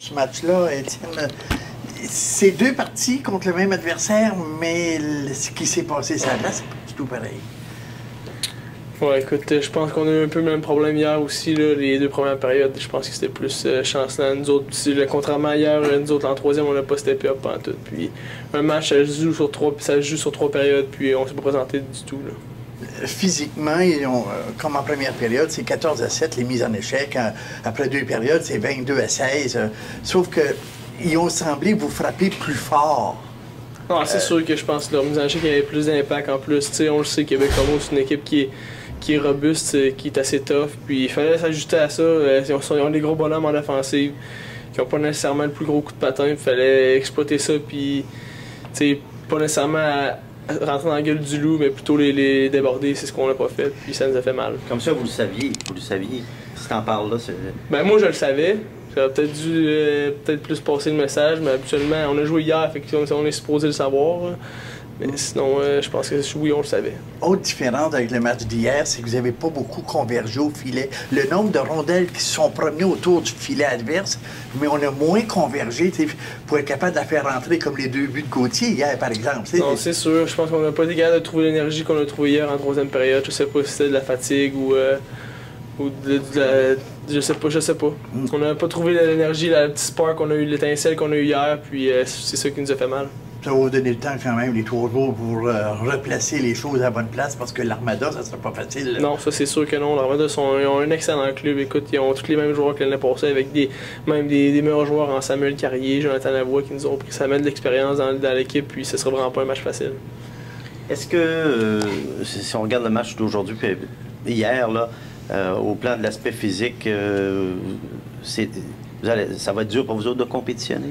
Ce match-là, Étienne, c'est deux parties contre le même adversaire, mais ce qui s'est passé sur la glace, c'est pas du tout pareil. Ouais, écoute, je pense qu'on a eu un peu le même problème hier aussi, là, les deux premières périodes. Je pense que c'était plus chancelant. Nous autres, contrairement à hier, nous autres en troisième, on n'a pas steppé up en tout. Puis un match, ça se joue sur trois périodes, puis on s'est pas présenté du tout. Là. Physiquement, comme en première période, c'est 14-7 les mises en échec. Après deux périodes, c'est 22-16. Sauf qu'ils ont semblé vous frapper plus fort. Non, c'est sûr que je pense que leur mise en échec avait plus d'impact en plus. T'sais, on le sait, Québec Como, c'est une équipe qui est robuste, qui est assez tough. Puis il fallait s'ajuster à ça. Ils ont des gros bonhommes en offensive qui n'ont pas nécessairement le plus gros coup de patin. Il fallait exploiter ça. Puis, pas nécessairement rentrer dans la gueule du loup, mais plutôt les déborder. C'est ce qu'on n'a pas fait. Puis ça nous a fait mal. Comme ça, vous le saviez. Si t'en parles là, c'est. Ben, moi, je le savais. J'aurais peut-être dû plus passer le message, mais habituellement, on a joué hier, fait qu'on est supposé le savoir. Mais sinon, je pense que oui, on le savait. Autre différence avec le match d'hier, c'est que vous n'avez pas beaucoup convergé au filet. Le nombre de rondelles qui se sont promenées autour du filet adverse, mais on a moins convergé pour être capable de la faire rentrer comme les deux buts de Gauthier hier, par exemple. Non, c'est sûr. Je pense qu'on n'a pas été capable de trouver l'énergie qu'on a trouvée hier en troisième période. Je sais pas si c'était de la fatigue ou je sais pas. On n'a pas trouvé l'énergie, la petite spark qu'on a eu, l'étincelle qu'on a eu hier, puis c'est ça qui nous a fait mal. Ça va vous donner le temps quand même, les 3 jours, pour replacer les choses à la bonne place, parce que l'Armada, ça sera pas facile. Non, ça c'est sûr que non. L'Armada, ils ont un excellent club. Écoute, ils ont tous les mêmes joueurs que l'année passée, avec même des meilleurs joueurs en Samuel Carrier, Jonathan Lavoie, qui nous ont pris. Ça met de l'expérience dans l'équipe, puis ce sera vraiment pas un match facile. Est-ce que, si on regarde le match d'aujourd'hui, puis hier, là, au plan de l'aspect physique, ça va être dur pour vous autres de compétitionner?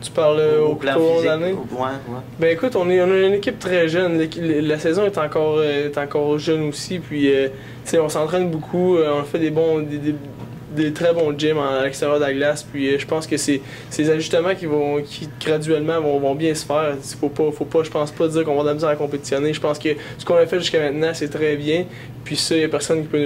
Tu parles au plan physique d'année? Ouais. Ben écoute, on a une équipe très jeune. La saison est encore jeune aussi. Puis on s'entraîne beaucoup. On fait des très bons gyms à l'extérieur de la glace. Puis je pense que c'est ces ajustements qui graduellement vont bien se faire. Faut pas, je pense pas dire qu'on va de la misère à compétitionner. Je pense que ce qu'on a fait jusqu'à maintenant, c'est très bien. Puis ça, il n'y a personne qui peut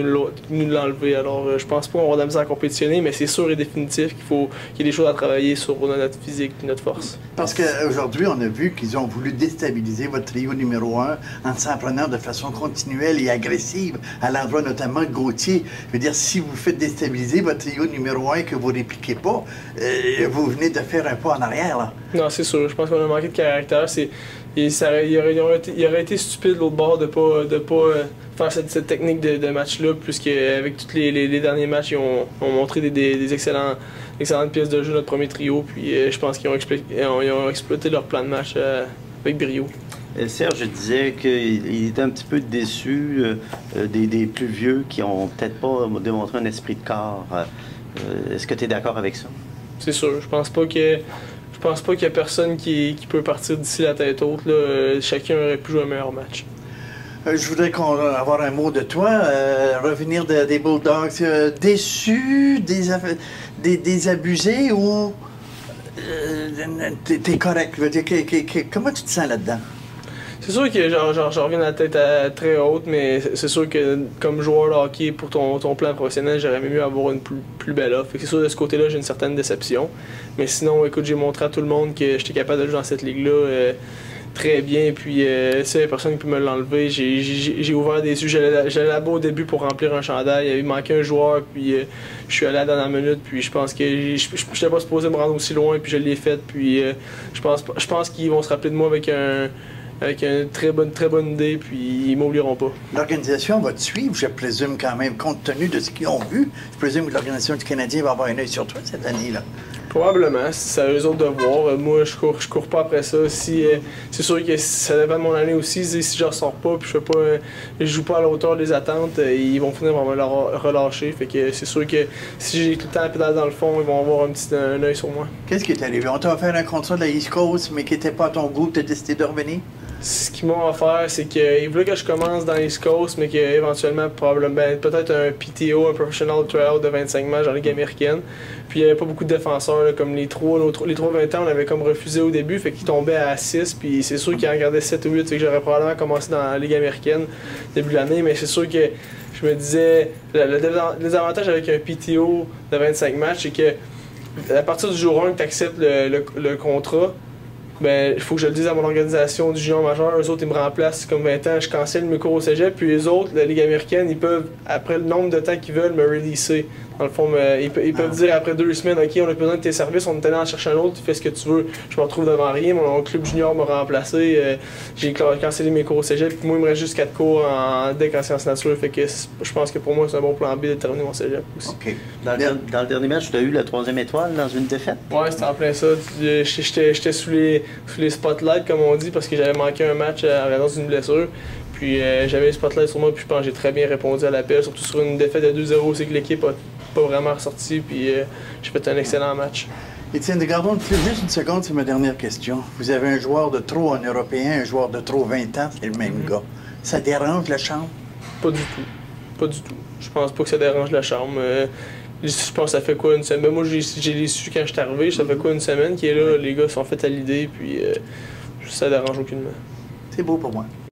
nous l'enlever. Alors je pense pas qu'on va de la misère à compétitionner, mais c'est sûr et définitif qu'il y ait des choses à travailler sur notre physique et notre force. Parce qu'aujourd'hui, on a vu qu'ils ont voulu déstabiliser votre trio numéro 1 en s'en prenant de façon continuelle et agressive à l'endroit notamment de Gauthier. Je veux dire, si vous faites déstabiliser votre trio numéro 1 et que vous ne répliquez pas, vous venez de faire un pas en arrière. Là. Non, c'est sûr. Je pense qu'on a manqué de caractère. Il aurait été stupide l'autre bord de pas faire cette technique de match-là, puisqu'avec tous les derniers matchs, ils ont montré des excellentes pièces de jeu, notre premier trio. Puis je pense qu'ils ont exploité leur plan de match avec brio. Serge disait qu'il était un petit peu déçu des plus vieux qui ont peut-être pas démontré un esprit de corps. Est-ce que tu es d'accord avec ça? C'est sûr. Je pense pas qu'il y a personne qui peut partir d'ici la tête haute. Là. Chacun aurait pu jouer un meilleur match. Je voudrais avoir un mot de toi. Revenir des Bulldogs. Déçu, désabusé ou t'es correct? Je veux dire, comment tu te sens là-dedans? C'est sûr que je reviens la tête très haute, mais c'est sûr que comme joueur de hockey pour ton plan professionnel, j'aurais mieux avoir une plus belle offre. C'est sûr de ce côté-là, j'ai une certaine déception. Mais sinon, écoute, j'ai montré à tout le monde que j'étais capable de jouer dans cette ligue-là très bien. Puis s'il n'y a personne qui peut me l'enlever, j'ai ouvert des yeux. J'allais là-bas au début pour remplir un chandail. Il manquait un joueur, puis je suis allé à la dernière minute. Puis je pense que je n'étais pas supposé me rendre aussi loin, puis je l'ai fait. Puis je pense qu'ils vont se rappeler de moi avec une très bonne idée, puis ils m'oublieront pas. L'organisation va te suivre, je présume quand même, compte tenu de ce qu'ils ont vu. Je présume que l'organisation du Canadien va avoir un œil sur toi cette année-là. Probablement, c'est à eux autres de voir. Moi, je cours pas après ça. C'est sûr que ça dépend de mon année aussi. Si je ressors pas, puis je joue pas à la hauteur des attentes, ils vont finir par me relâcher. Fait que c'est sûr que si j'ai tout le temps la pédale dans le fond, ils vont avoir un œil sur moi. Qu'est-ce qui est arrivé? On t'a offert un contrat de la East Coast, mais qui n'était pas à ton goût, tu as décidé de revenir? Ce qu'ils m'ont offert, c'est qu'ils voulaient que je commence dans l'East Coast, mais qu'éventuellement, probablement, peut-être un PTO, un Professional Tryout de 25 matchs dans la Ligue américaine. Puis il n'y avait pas beaucoup de défenseurs, là, comme les trois 20 ans, on avait comme refusé au début, fait qu'ils tombaient à 6, puis c'est sûr qu'ils en gardaient 7 ou 8, fait que j'aurais probablement commencé dans la Ligue américaine début de l'année, mais c'est sûr que je me disais, le désavantage avec un PTO de 25 matchs, c'est que à partir du jour 1 que tu acceptes le contrat, ben, il faut que je le dise à mon organisation du junior majeur. Eux autres, ils me remplacent comme 20 ans, je cancelle mes cours au cégep. Puis les autres, la Ligue américaine, ils peuvent, après le nombre de temps qu'ils veulent, me releaser. Dans le fond, ils peuvent dire après 2 semaines, OK, on a besoin de tes services, on est allé en chercher un autre, tu fais ce que tu veux. Je me retrouve devant rien, mon club junior m'a remplacé, j'ai cancellé mes cours au cégep, puis moi, il me reste juste 4 cours en DEC en sciences nature. Fait que je pense que pour moi, c'est un bon plan B de terminer mon cégep aussi. OK. Dans le dernier match, tu as eu la 3e étoile dans une défaite? Ouais, c'était en plein ça. J'étais sous les spotlights, comme on dit, parce que j'avais manqué un match à raison d'une blessure. Puis j'avais les spotlights sur moi, puis je pense que j'ai très bien répondu à l'appel, surtout sur une défaite de 2-0, c'est que l'équipe a pas vraiment ressorti, puis j'ai fait un excellent match. Étienne, regardons juste une seconde, c'est ma dernière question. Vous avez un joueur de trop en européen, un joueur de trop 20 ans, c'est le même gars. Ça dérange la chambre? Pas du tout. Pas du tout. Je pense pas que ça dérange la chambre. Je pense que ça fait quoi une semaine? Moi, j'ai su quand je suis arrivé, ça fait quoi une semaine qui est là, les gars sont faits à l'idée, puis ça dérange aucunement. C'est beau pour moi.